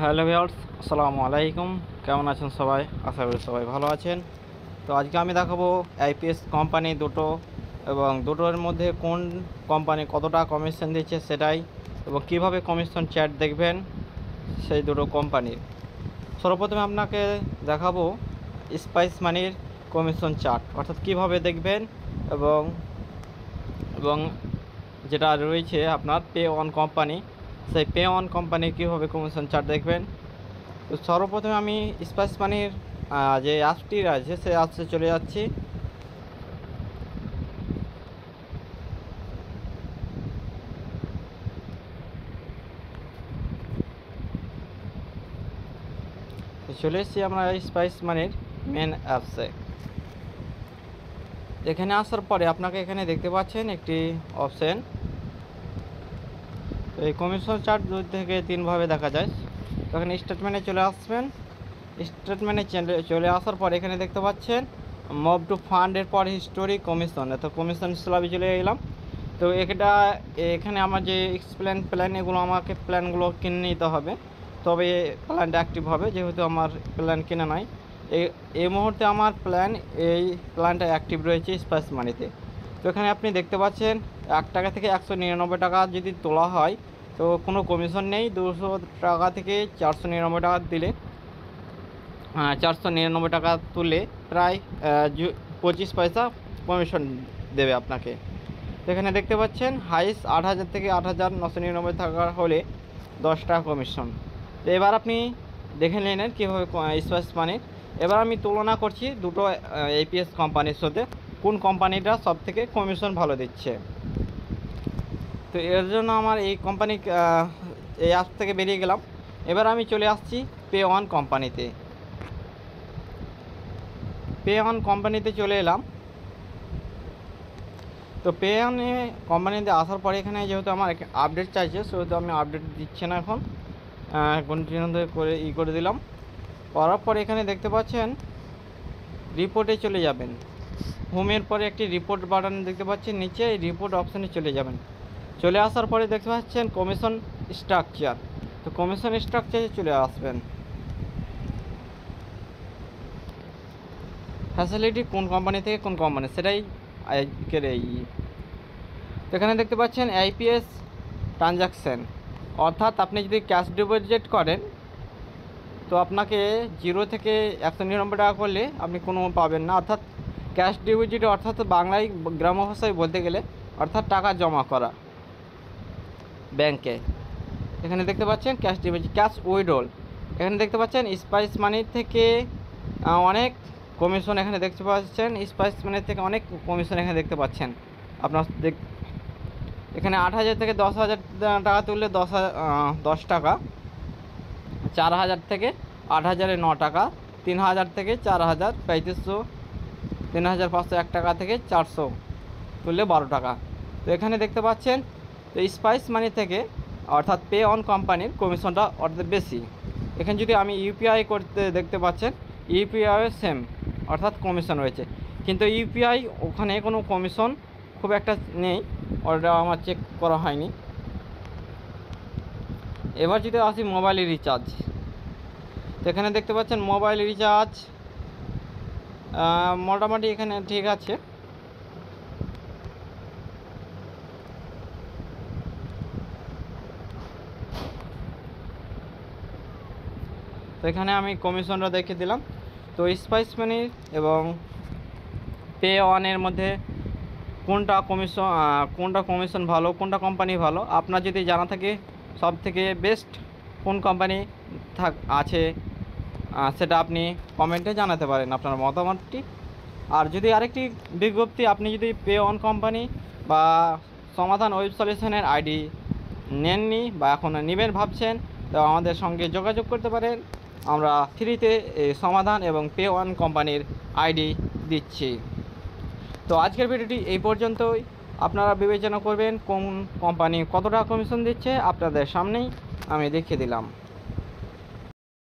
Hello viewers, আসসালামু আলাইকুম। কেমন আছেন সবাই? আশা করি সবাই ভালো আছেন। তো আজকে আমি দেখাবো আইপিএস কোম্পানি দুটো, এবং দুটোর মধ্যে কোন কোম্পানি কতটা কমিশন দিচ্ছে সেটাই, এবং কিভাবে কমিশন চ্যাট দেখবেন সেই দুটো কোম্পানির। সর্বপ্রথমে আপনাকে দেখাবো স্পাইস মানির কমিশন চার্ট, অর্থাৎ কিভাবে দেখবেন, এবং এবং যেটা রয়েছে আপনার পে অন কোম্পানি, সেই পে অন কোম্পানি কীভাবে কমিশন চার্ট দেখবেন। তো সর্বপ্রথমে আমি স্পাইস মানির যে অ্যাপসটি আছে সেই অ্যাপসে চলে যাচ্ছি। তো চলে এসেছি আমরা স্পাইস মানির মেন অ্যাপসে। এখানে আসার পরে আপনাকে এখানে দেখতে পাচ্ছেন একটি অপশন, তো এই কমিশন চার্ট 2 থেকে 3ভাবে দেখা যায়। তো এখানে স্টেটমেন্টে চলে আসবেন। স্টেটমেন্টে চলে আসার পর এখানে দেখতে পাচ্ছেন মুভ টু ফান্ডের পর হিস্টোরি কমিশন, তো কমিশন স্ল্যাবে চলে গেলাম। তো এখানে আমার যে প্ল্যান এগুলো আমাকে প্ল্যানগুলো কিনে নিতে হবে, তবে প্ল্যানটা অ্যাক্টিভ হবে, যেহেতু আমার প্ল্যান কেনা নাই। এই মুহূর্তে আমার এই প্ল্যানটা অ্যাক্টিভ রয়েছে স্পাইস মানিতে। তো এখানে আপনি দেখতে পাচ্ছেন 1 টাকা থেকে 199 টাকা যদি তোলা হয় তো কোনো কমিশন নেই। 200 টাকা থেকে 499 টাকা দিলে 499 টাকা তুলে প্রায় 25 পয়সা কমিশন দেবে আপনাকে। তো এখানে দেখতে পাচ্ছেন হাইস্ট 8,000 থেকে 8,999 টাকা হলে 10 টাকা কমিশন। তো এবার আপনি দেখে নিলেন কীভাবে স্পাইস মানির। এবার আমি তুলনা করছি দুটো এপিএস কোম্পানির সাথে, কোন কোম্পানিটা সব থেকে কমিশন ভালো দিচ্ছে। তো এর জন্য আমার এই অ্যাপ থেকে বেরিয়ে গেলাম। এবার আমি চলে আসছি পে ওয়ান কোম্পানিতে। পে ওয়ান কোম্পানিতে চলে এলাম। তো পে ওয়ান কোম্পানিতে আসার পরে এখানে যেহেতু আমার আপডেট চাইছে, সেহেতু আমি আপডেট দিচ্ছি না এখন, কন্টিনিউ করে দিলাম। করার পরে এখানে দেখতে পাচ্ছেন রিপোর্টে চলে যাবেন। হোমের পরে একটি রিপোর্ট বাটন দেখতে পাচ্ছেন, নিচে এই রিপোর্ট অপশানে চলে যাবেন। চলে আসার পরে দেখতে পাচ্ছেন কমিশন স্ট্রাকচার, তো কমিশন স্ট্রাকচারে চলে আসবেন। ফ্যাসিলিটি কোন কোম্পানি থেকে কোন কোম্পানি সেটাই আজকের এই। তো এখানে দেখতে পাচ্ছেন আইপিএস ট্রানজাকশান, অর্থাৎ আপনি যদি ক্যাশ ডিপোজিট করেন তো আপনাকে 0 থেকে 199 টাকা করলে আপনি কোনো পাবেন না, অর্থাৎ ক্যাশ ডিপোজিট অর্থাৎ বাংলায় গ্রাম্য ভাষায় বলতে গেলে অর্থাৎ টাকা জমা করা ব্যাংকে। এখানে দেখতে পাচ্ছেন ক্যাশ ডিপোজিট, ক্যাশ উইথড্রল। এখানে দেখতে পাচ্ছেন স্পাইস মানি থেকে অনেক কমিশন এখানে দেখতে পাচ্ছেন, স্পাইস মানি থেকে অনেক কমিশন এখানে দেখতে পাচ্ছেন আপনার। এখানে 8,000 থেকে 10,000 টাকা তুললে 10 টাকা, 4,000 থেকে 8,000-এ 9 টাকা, 3,000 থেকে 4,000 3500, 3,501 টাকা থেকে 400 তুললে 12 টাকা। তো এখানে দেখতে পাচ্ছেন তো স্পাইস মানি থেকে অর্থাৎ পে অন কোম্পানির কমিশনটা অর্ধেক বেশি। এখানে যদি আমি ইউপিআই করতে দেখতে পাচ্ছেন ইউপিআইও সেম অর্থাৎ কমিশন রয়েছে, কিন্তু ইউপিআই ওখানে কোনো কমিশন খুব একটা নেই, ওটা আমার চেক করা হয়নি। এবার যদি আসি মোবাইল রিচার্জ, তো এখানে দেখতে পাচ্ছেন মোবাইল রিচার্জ মোটামুটি এখানে ঠিক আছে। তো এখানে আমি কমিশনটা দেখে দিলাম। তো স্পাইস মানি এবং পে ওয়ানের মধ্যে কোনটা কমিশন ভালো, কোনটা কোম্পানি ভালো, আপনার যদি জানা থাকে সব থেকে বেস্ট কোন কোম্পানি আছে সেটা আপনি কমেন্টে জানাতে পারেন আপনার মতামতটি। আর যদি আরেকটি বিজ্ঞপ্তি, আপনি যদি পে অন কোম্পানি বা সমাধান ওয়েব সলিউশনের আইডি নেননি বা এখন নেবেন ভাবছেন, তো আমাদের সঙ্গে যোগাযোগ করতে পারেন। আমরা ফ্রিতে সমাধান এবং পে ওয়ান কোম্পানির আইডি দিচ্ছি। তো আজকের ভিডিওটি এই পর্যন্তই। আপনারা বিবেচনা করবেন কোন কোম্পানি কতটা কমিশন দিচ্ছে, আপনাদের সামনেই আমি দেখিয়ে দিলাম।